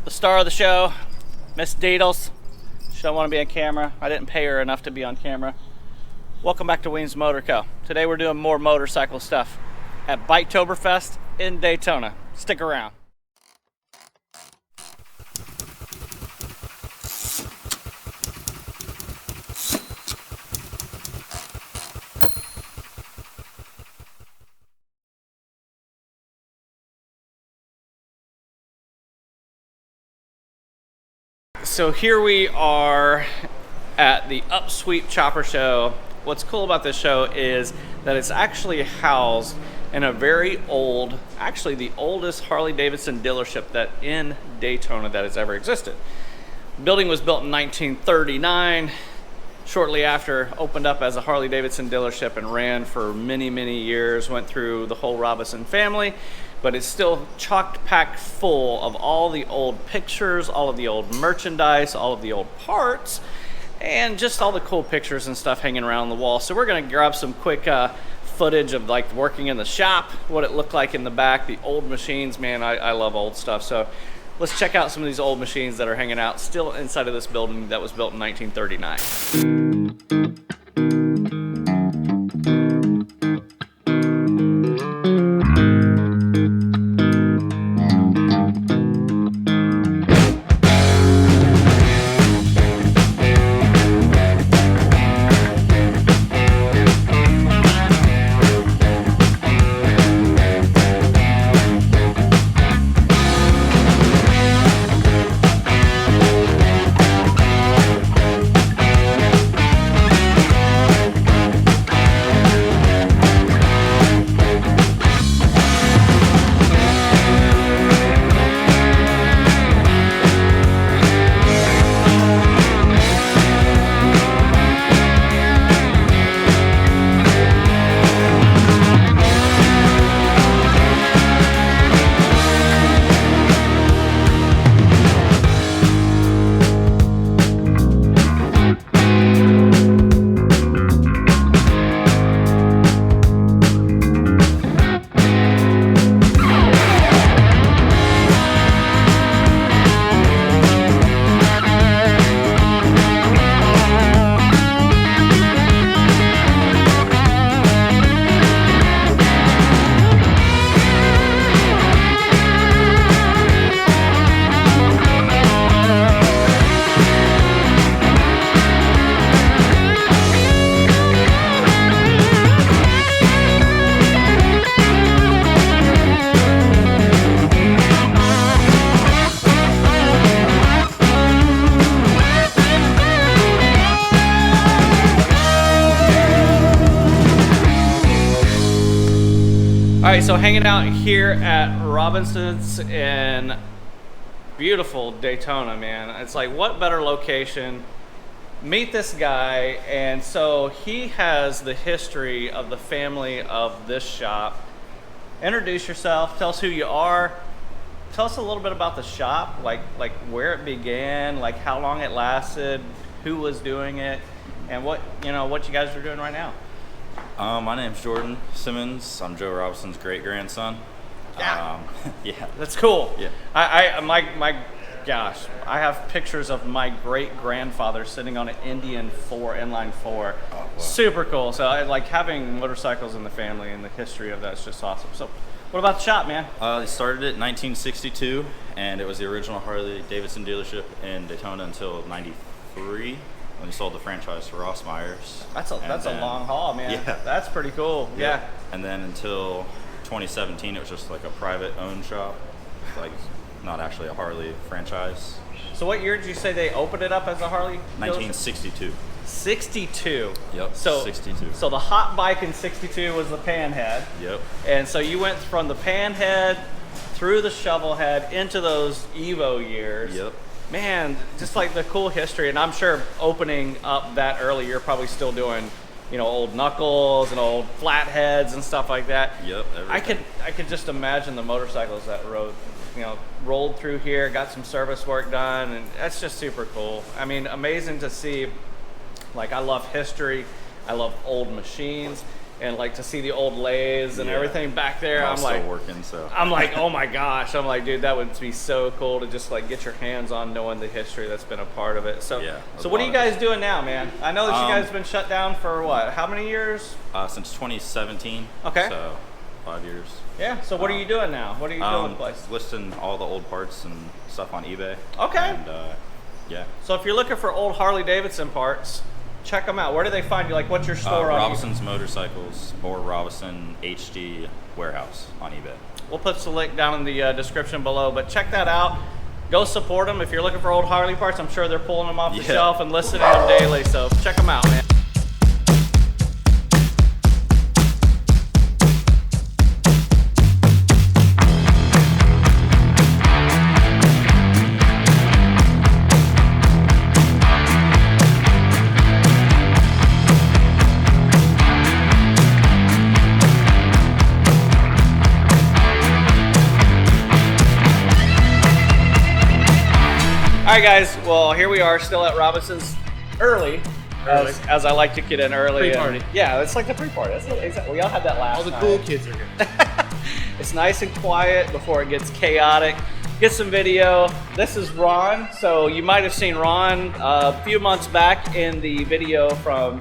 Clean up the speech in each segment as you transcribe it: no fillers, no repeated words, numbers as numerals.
the star of the show, Miss Deedles. She don't want to be on camera. I didn't pay her enough to be on camera. Welcome back to Weems Motor Co. Today we're doing more motorcycle stuff at Biketoberfest in Daytona. Stick around. So here we are at the Upsweep Chopper Show. What's cool about this show is that it's actually housed in a very old, actually the oldest Harley-Davidson dealership that in Daytona that has ever existed. The building was built in 1939. Shortly after, opened up as a Harley-Davidson dealership and ran for many, many years, went through the whole Robinson family, but it's still chock-packed full of all the old pictures, all of the old merchandise, all of the old parts, and just all the cool pictures and stuff hanging around the wall. So we're gonna grab some quick footage of like working in the shop, what it looked like in the back, the old machines. Man, I love old stuff. So let's check out some of these old machines that are hanging out still inside of this building that was built in 1939. All right, so hanging out here at Robinson's in beautiful Daytona, man. It's like, what better location? Meet this guy. And so he has the history of the family of this shop. Introduce yourself, tell us who you are. Tell us a little bit about the shop, like where it began, like how long it lasted, who was doing it, and what you guys are doing right now. My name's Jordan Simmons. I'm Joe Robinson's great-grandson. Yeah. Yeah. That's cool. Yeah. My gosh, I have pictures of my great-grandfather sitting on an Indian inline 4. Oh, wow. Super cool. So I like having motorcycles in the family, and the history of that's just awesome. So what about the shop, man? They started it in 1962, and it was the original Harley-Davidson dealership in Daytona until '93. When he sold the franchise to Ross Myers. That's a long haul, man. Yeah. That's pretty cool. Yeah. And then until 2017, it was just like a private owned shop, like not actually a Harley franchise. So what year did you say they opened it up as a Harley? 1962. 62. Yep. So 62. So the hot bike in 62 was the Panhead. Yep. And so you went from the Panhead through the Shovelhead into those Evo years. Yep. Man, just like the cool history, and I'm sure opening up that early, you're probably still doing, old knuckles and old flatheads and stuff like that. Yep. Everything. I could just imagine the motorcycles that rolled through here, got some service work done, and that's just super cool. I mean, amazing to see. Like, I love history, I love old machines, and like to see the old lathes and everything back there. I'm like, still working, so I'm like, oh my gosh. I'm like, dude, that would be so cool to just like get your hands on knowing the history that's been a part of it. So, so what are you guys doing now, man? I know that you guys have been shut down for what? How many years? Since 2017. Okay. So 5 years. Yeah. So what are you doing now? What are you doing with the place? Listing all the old parts and stuff on eBay. Okay. And yeah. So if you're looking for old Harley Davidson parts, check them out. Where do they find you? Like, what's your store on Robison's Motorcycles or Robison HD Warehouse on eBay. We'll put the link down in the description below, but check that out. Go support them. If you're looking for old Harley parts, I'm sure they're pulling them off the shelf and listing them daily, so check them out, man. All right, guys. Well, here we are, still at Robinson's early. As I like to get in early. Pre-party. Yeah, it's like the pre-party. Exactly. We all had that last All the night. cool kids are here. It's nice and quiet before it gets chaotic. Get some video. This is Ron. So you might have seen Ron a few months back in the video from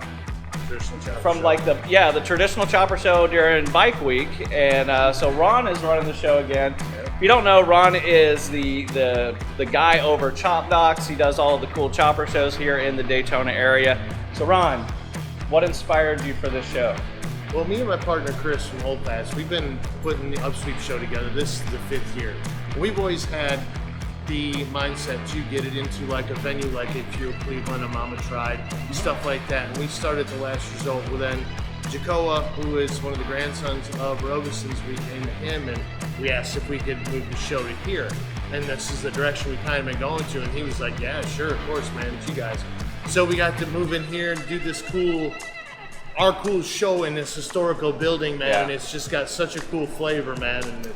like the traditional chopper show during Bike Week, and so Ron is running the show again. If you don't know, Ron is the guy over Chop Docks. He does all of the cool chopper shows here in the Daytona area. So Ron, what inspired you for this show? Well, me and my partner Chris from Old Pass, we've been putting the Upsweep Show together. This is the 5th year. We've always had the mindset to get it into like a venue like a Pure Cleveland, a Mama Tried, stuff like that. And we started the last result with then Jacoa, who is one of the grandsons of Robison's, we came to him and we asked if we could move the show to here. And this is the direction we kind of been going to. And he was like, yeah, sure, of course, man, it's you guys. So we got to move in here and do this our cool show in this historical building, man. Yeah. And it's just got such a cool flavor, man. And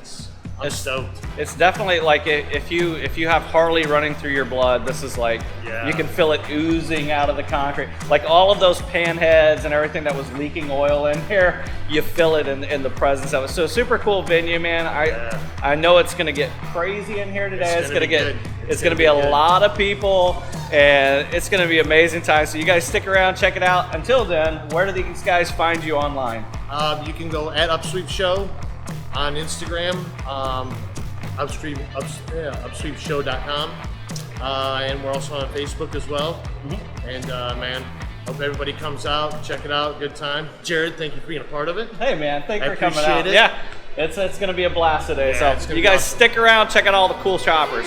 I'm stoked. It's definitely like if you have Harley running through your blood, this is like you can feel it oozing out of the concrete. Like all of those pan heads and everything that was leaking oil in here, you feel it in the presence of it. So super cool venue, man. I know it's gonna get crazy in here today. It's gonna be a lot of people, and it's gonna be amazing time. So you guys stick around, check it out. Until then, where do these guys find you online? You can go at Upsweep Show on Instagram, upsweepshow.com, and we're also on Facebook as well. And man, hope everybody comes out, check it out, good time. Jared, thank you for being a part of it. Hey man, thanks for coming out. Appreciate it. Yeah, it's gonna be a blast today. Yeah, So you guys stick around, check out all the cool choppers.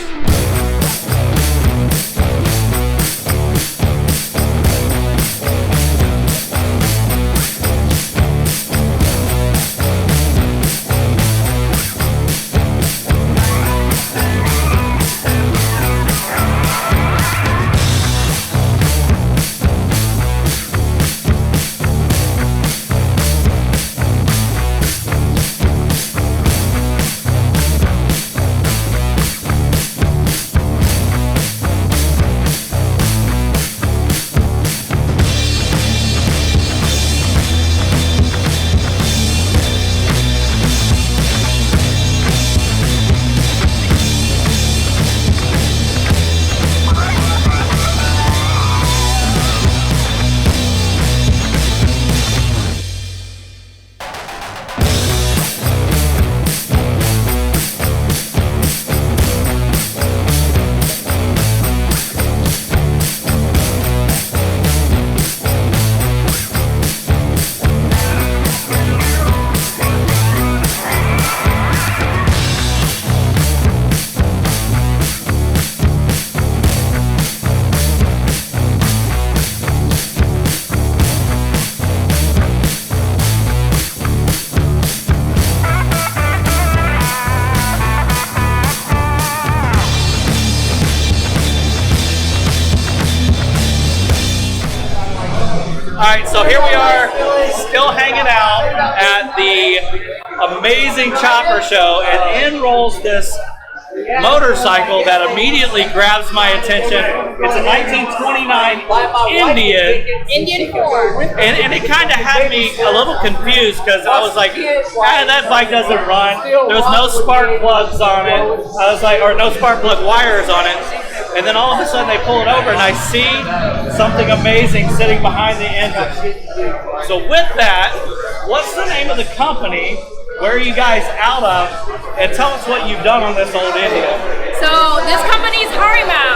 All right, so here we are, still hanging out at the amazing chopper show, and in rolls this motorcycle that immediately grabs my attention. It's a 1929 Indian 4. and it kind of had me a little confused because I was like, that bike doesn't run. There was no spark plugs on it. I was like, or no spark plug wires on it. And then all of a sudden they pull it over and I see something amazing sitting behind the engine. So with that, what's the name of the company? Where are you guys out of? And tell us what you've done on this old India. So this company is Hariimao.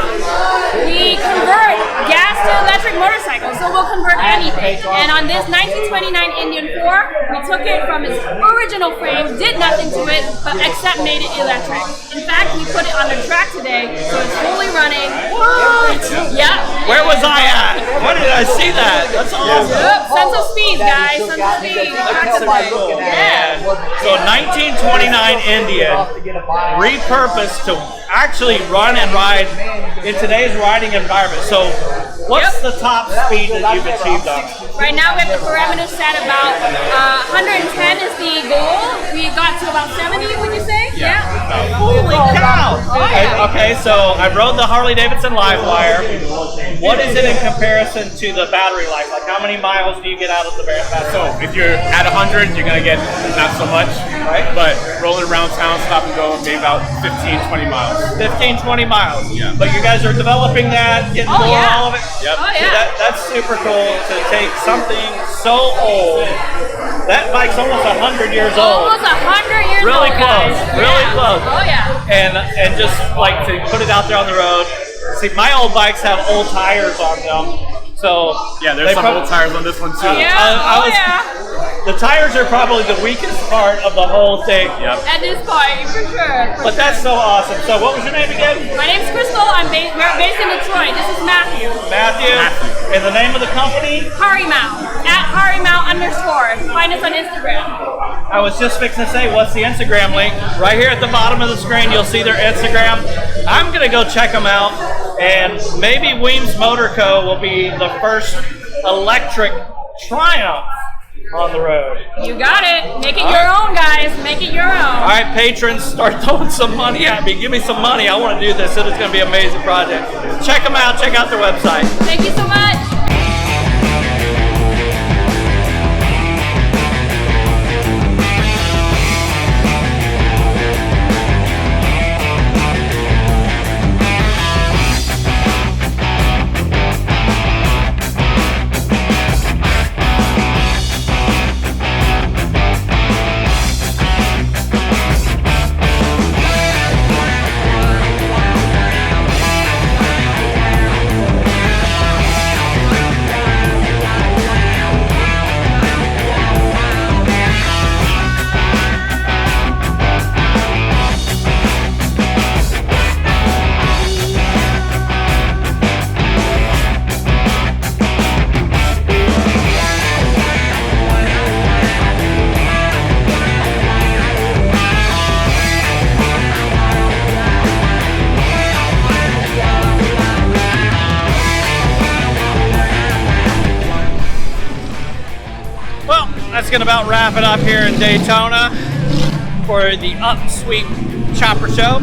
We convert gas to electric motorcycles, so we'll convert anything. And on this 1929 Indian 4, we took it from its original frame, did nothing to it, but except made it electric. In fact, we put it on the track today, so it's fully running. What? Yeah. Where was I at? Where did I see that? That's awesome. Yep. Sense of speed, guys. Sense of speed. Track today. Man. So 1929 Indian repurposed to actually run and ride in today's riding environment. So what's the top speed that you've achieved on it? Right now we have the parameters set about 110 is the goal. We got to about 70, would you say? Yeah. Holy cow! Oh, yeah. Okay, so I rode the Harley Davidson Livewire. What is it in comparison to the battery life? Like how many miles do you get out of the battery? So if you're at 100, you're gonna get not so much, Right. but rolling around town, stop and go, maybe about 15, 20 miles. 15, 20 miles. Yeah. But you guys are developing that, getting Oh, more yeah. all of it. Yep. Oh, yeah. That's super cool to take something so old. That bike's almost 100 years old. Almost 100 years Really old, close, guys. really Yeah. close. Oh yeah. And just like to put it out there on the road. See, my old bikes have old tires on them. So Yeah, they there's some prob- old tires on this one too. Yeah. I Oh was- yeah. The tires are probably the weakest part of the whole thing. Yep. At this point, for sure. But that's so awesome. So what was your name again? My name's Crystal. We're based in Detroit. This is Matthew. Matthew. And the name of the company? Hariimao. At Hariimao_. Find us on Instagram. I was just fixing to say, what's the Instagram link? Right here at the bottom of the screen, you'll see their Instagram. I'm going to go check them out. And maybe Weems Motor Co. will be the first electric Triumph on the road. You got it. Make it your own, guys. Make it your own. All right, patrons, start throwing some money at me. Give me some money. I want to do this. It is going to be an amazing project. Check them out. Check out their website. Thank you so much. That's gonna about wrap it up here in Daytona for the Upsweep Chopper Show.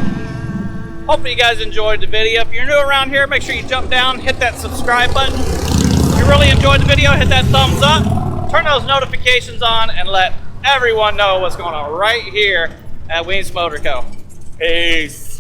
Hopefully you guys enjoyed the video. If you're new around here, make sure you jump down, hit that subscribe button. If you really enjoyed the video, hit that thumbs up, turn those notifications on, and let everyone know what's going on right here at Weems Motor Co. Peace.